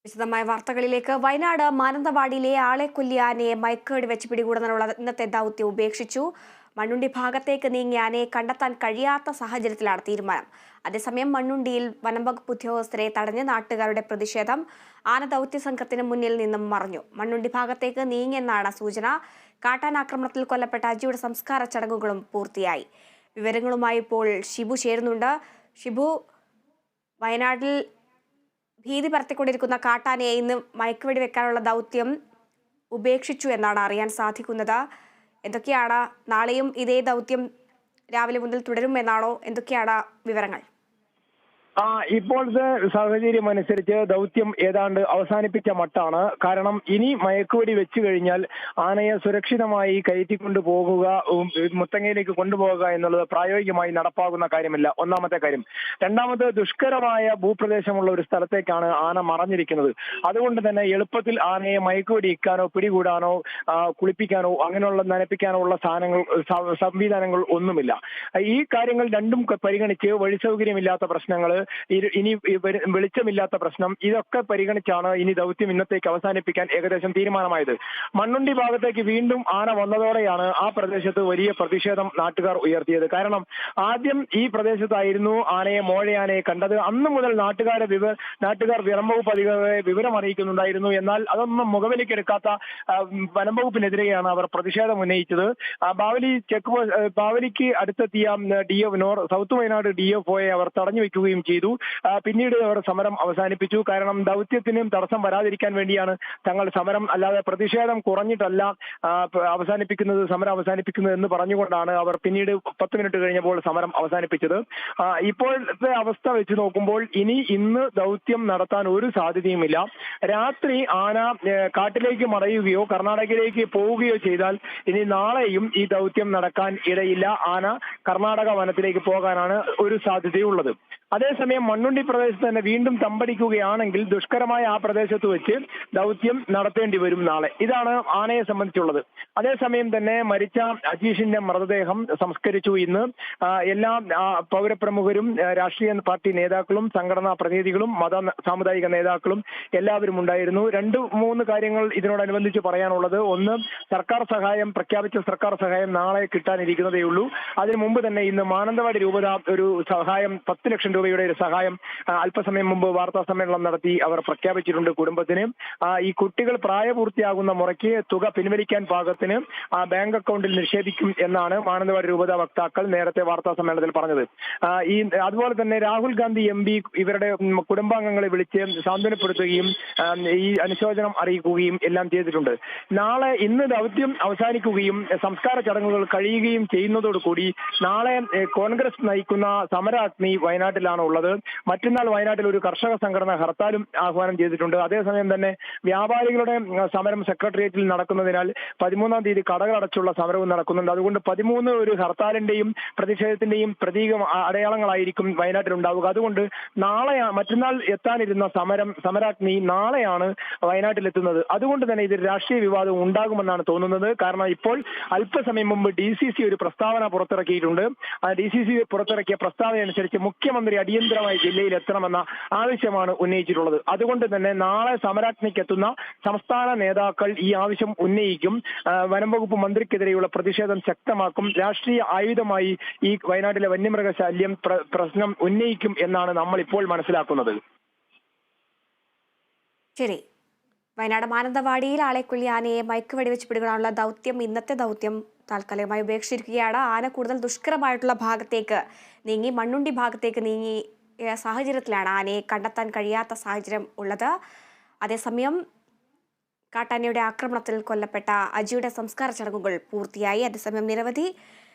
വിശദമായ വാർത്തകളിലേക്ക്. വയനാട് മാനന്തവാടിയിലെ ആളെ കൊല്ലിയ ആനയെ മയക്കുവെടി വെച്ച് പിടികൂടുന്നതിനുള്ള ഇന്നത്തെ ദൗത്യം ഉപേക്ഷിച്ചു. മണ്ണുണ്ടി ഭാഗത്തേക്ക് നീങ്ങിയ ആനയെ കണ്ടെത്താൻ കഴിയാത്ത സാഹചര്യത്തിലാണ് തീരുമാനം. അതേസമയം മണ്ണുണ്ടിയിൽ വനംവകുപ്പ് ഉദ്യോഗസ്ഥരെ തടഞ്ഞ് നാട്ടുകാരുടെ പ്രതിഷേധം. ആന ദൗത്യ സംഘത്തിന് മുന്നിൽ നിന്നും മറഞ്ഞു. മണ്ണുണ്ടി ഭാഗത്തേക്ക് നീങ്ങിയെന്നാണ് സൂചന. കാട്ടാനാക്രമണത്തിൽ കൊല്ലപ്പെട്ട അജിയുടെ സംസ്കാര ചടങ്ങുകളും പൂർത്തിയായി. വിവരങ്ങളുമായി ഇപ്പോൾ ഷിബു ചേരുന്നുണ്ട്. ഷിബു, വയനാട്ടിൽ ഭീതി പരത്തിക്കൊണ്ടിരിക്കുന്ന കാട്ടാനയെ ഇന്ന് മയക്കുവെടി വെക്കാനുള്ള ദൗത്യം ഉപേക്ഷിച്ചു എന്നാണ് അറിയാൻ സാധിക്കുന്നത്. എന്തൊക്കെയാണ്, നാളെയും ഇതേ ദൗത്യം രാവിലെ മുതൽ തുടരുമെന്നാണോ? എന്തൊക്കെയാണ് വിവരങ്ങൾ? ഇപ്പോഴത്തെ സാഹചര്യം അനുസരിച്ച് ദൗത്യം ഏതാണ്ട് അവസാനിപ്പിച്ച മട്ടാണ്. കാരണം ഇനി മയക്കുവെടി വെച്ചു കഴിഞ്ഞാൽ ആനയെ സുരക്ഷിതമായി കയറ്റിക്കൊണ്ടു പോകുക, മുത്തങ്ങയിലേക്ക് കൊണ്ടുപോകുക എന്നുള്ളത് പ്രായോഗികമായി നടപ്പാകുന്ന കാര്യമല്ല. ഒന്നാമത്തെ കാര്യം. രണ്ടാമത്, ദുഷ്കരമായ ഭൂപ്രദേശമുള്ള ഒരു സ്ഥലത്തേക്കാണ് ആന മറഞ്ഞിരിക്കുന്നത്. അതുകൊണ്ട് തന്നെ എളുപ്പത്തിൽ ആനയെ മയക്കുവെടി ഇക്കാനോ പിടികൂടാനോ കുളിപ്പിക്കാനോ അങ്ങനെയുള്ള നനപ്പിക്കാനോ ഉള്ള സംവിധാനങ്ങൾ ഒന്നുമില്ല. ഈ കാര്യങ്ങൾ രണ്ടും പരിഗണിച്ച് വഴി സൗകര്യമില്ലാത്ത പ്രശ്നങ്ങൾ, ഇനി വെളിച്ചമില്ലാത്ത പ്രശ്നം, ഇതൊക്കെ പരിഗണിച്ചാണ് ഇനി ദൗത്യം ഇന്നത്തേക്ക് അവസാനിപ്പിക്കാൻ ഏകദേശം തീരുമാനമായത്. മണ്ണുണ്ടി ഭാഗത്തേക്ക് വീണ്ടും ആന വന്നതോടെയാണ് ആ പ്രദേശത്ത് വലിയ പ്രതിഷേധം നാട്ടുകാർ ഉയർത്തിയത്. കാരണം ആദ്യം ഈ പ്രദേശത്തായിരുന്നു മോഴയാനയെ കണ്ടത്. അന്ന് മുതൽ നാട്ടുകാർ വനംവകുപ്പ് അധികൃതരെ വിവരം അറിയിക്കുന്നുണ്ടായിരുന്നു. എന്നാൽ അതൊന്നും മുഖവിലേക്കെടുക്കാത്ത വനംവകുപ്പിനെതിരെയാണ് അവർ പ്രതിഷേധം ഉന്നയിച്ചത്. ബാവലിക്ക് അടുത്തെത്തിയ സൗത്ത് വയനാട് DFOയെ അവർ തടഞ്ഞു വെക്കുകയും ചെയ്തു. പിന്നീട് അവർ സമരം അവസാനിപ്പിച്ചു. കാരണം ദൗത്യത്തിനും തടസ്സം വരാതിരിക്കാൻ വേണ്ടിയാണ് തങ്ങൾ സമരം, അല്ലാതെ പ്രതിഷേധം കുറഞ്ഞിട്ടല്ല സമരം അവസാനിപ്പിക്കുന്നത് എന്ന് പറഞ്ഞുകൊണ്ടാണ് അവർ പിന്നീട് 10 മിനിറ്റ് കഴിഞ്ഞപ്പോൾ സമരം അവസാനിപ്പിച്ചത്. ഇപ്പോഴത്തെ അവസ്ഥ വെച്ച് നോക്കുമ്പോൾ ഇന്ന് ദൗത്യം നടത്താൻ ഒരു സാധ്യതയുമില്ല. രാത്രി ആന കാട്ടിലേക്ക് മറയുകയോ കർണാടകയിലേക്ക് പോവുകയോ ചെയ്താൽ ഇനി നാളെയും ഈ ദൗത്യം നടക്കാൻ ഇടയില്ല. ആന കർണാടക വനത്തിലേക്ക് പോകാനാണ് ഒരു സാധ്യതയുള്ളത്. അതേസമയം മണ്ണുണ്ടി പ്രദേശത്ത് തന്നെ വീണ്ടും തമ്പടിക്കുകയാണെങ്കിൽ ദുഷ്കരമായ ആ പ്രദേശത്ത് വെച്ച് ദൗത്യം നടത്തേണ്ടി വരും നാളെ. ഇതാണ് ആനയെ സംബന്ധിച്ചുള്ളത്. അതേസമയം തന്നെ മരിച്ച അജീഷിന്റെ മൃതദേഹം സംസ്കരിച്ചു ഇന്ന്. എല്ലാ പൗരപ്രമുഖരും, രാഷ്ട്രീയ പാർട്ടി നേതാക്കളും, സംഘടനാ പ്രതിനിധികളും, സാമുദായിക നേതാക്കളും എല്ലാവരും ഉണ്ടായിരുന്നു. 2-3 കാര്യങ്ങൾ ഇതിനോടനുബന്ധിച്ച് പറയാനുള്ളത്. ഒന്ന്, പ്രഖ്യാപിച്ച സർക്കാർ സഹായം നാളെ കിട്ടാനിരിക്കുന്നതേ ഉള്ളൂ. അതിനു മുമ്പ് തന്നെ ഇന്ന് മാനന്തവാടി രൂപത ഒരു സഹായം, 10 ലക്ഷം രൂപയുടെ ഒരു സഹായം അല്പസമയം മുമ്പ് വാർത്താ സമ്മേളനം നടത്തി അവർ പ്രഖ്യാപിച്ചിട്ടുണ്ട് കുടുംബത്തിന്. ഈ കുട്ടികൾ പ്രായപൂർത്തിയാകുന്ന മുറയ്ക്ക് തുക പിൻവലിക്കാൻ പാകത്തിന് ബാങ്ക് അക്കൗണ്ടിൽ നിക്ഷേപിക്കും എന്നാണ് മാനന്തവാടി രൂപത വക്താക്കൾ നേരത്തെ വാർത്താ സമ്മേളനത്തിൽ പറഞ്ഞത്. അതുപോലെ തന്നെ രാഹുൽ ഗാന്ധി MP ഇവരുടെ കുടുംബാംഗങ്ങളെ വിളിച്ച് സാന്ത്വനപ്പെടുത്തുകയും ഈ അനുശോചനം അറിയിക്കുകയും എല്ലാം ചെയ്തിട്ടുണ്ട്. ഇന്ന് ദൗത്യം അവസാനിക്കുകയും സംസ്കാര ചടങ്ങുകൾ കഴിയുകയും ചെയ്യുന്നതോടുകൂടി നാളെ കോൺഗ്രസ് നയിക്കുന്ന സമരാഗ്നി വയനാട്ടിലാണ് ഉള്ളത്. മറ്റന്നാൾ വയനാട്ടിൽ ഒരു കർഷക സംഘടന ഹർത്താലും ആഹ്വാനം ചെയ്തിട്ടുണ്ട്. അതേസമയം തന്നെ വ്യാപാരികളുടെ സമരം സെക്രട്ടേറിയറ്റിൽ നടക്കുന്നതിനാൽ 13-ാം തീയതി കടകളടച്ചുള്ള സമരവും നടക്കുന്നുണ്ട്. അതുകൊണ്ട് 13 ഒരു ഹർത്താലിന്റെയും പ്രതിഷേധത്തിന്റെയും അടയാളങ്ങളായിരിക്കും വയനാട്ടിൽ ഉണ്ടാവുക. അതുകൊണ്ട് മറ്റന്നാൾ എത്താനിരുന്ന സമരാഗ്നി നാളെയാണ് വയനാട്ടിൽ എത്തുന്നത്. അതുകൊണ്ട് തന്നെ ഇതിൽ രാഷ്ട്രീയ വിവാദം ഉണ്ടാകുമെന്നാണ് തോന്നുന്നത്. കാരണം ഇപ്പോൾ അല്പസമയം മുമ്പ് DCC ഒരു പ്രസ്താവന പുറത്തിറക്കിയിട്ടുണ്ട്. DCC പുറത്തിറക്കിയ പ്രസ്താവന അനുസരിച്ച് മുഖ്യമന്ത്രി അടിയന്തരമായി ജില്ലയിൽ എത്തണമെന്ന ആവശ്യമാണ് ഉന്നയിച്ചിട്ടുള്ളത്. അതുകൊണ്ട് തന്നെ നാളെ സമരാഗ്നിക്ക് എത്തുന്ന സംസ്ഥാന നേതാക്കൾ ഈ ആവശ്യം ഉന്നയിക്കും. വനംവകുപ്പ് മന്ത്രിക്കെതിരെയുള്ള പ്രതിഷേധം ശക്തമാക്കും. രാഷ്ട്രീയ ആയുധമായി ഈ വയനാട്ടിലെ വന്യമൃഗശല്യം പ്രശ്നം ഉന്നയിക്കും എന്നാണ് നമ്മൾ ഇപ്പോൾ മനസ്സിലാക്കുന്നത്. ശരി. വയനാട് മാനന്തവാടിയിൽ ആളെക്കൊല്ലി ആനയെ മയക്കുവെടി വെച്ച് പിടികൂടാനുള്ള ഇന്നത്തെ ദൗത്യം താൽക്കാലികമായി ഉപേക്ഷിച്ചിരിക്കുകയാണ്. ആന കൂടുതൽ ദുഷ്കരമായിട്ടുള്ള ഭാഗത്തേക്ക് നീങ്ങി, മണ്ണുണ്ടി ഭാഗത്തേക്ക് നീങ്ങിയ സാഹചര്യത്തിലാണ് ആനയെ കണ്ടെത്താൻ കഴിയാത്ത സാഹചര്യം ഉള്ളത്. അതേസമയം കാട്ടാനയുടെ ആക്രമണത്തിൽ കൊല്ലപ്പെട്ട അജിയുടെ സംസ്കാര ചടങ്ങുകൾ പൂർത്തിയായി. അതേസമയം നിരവധി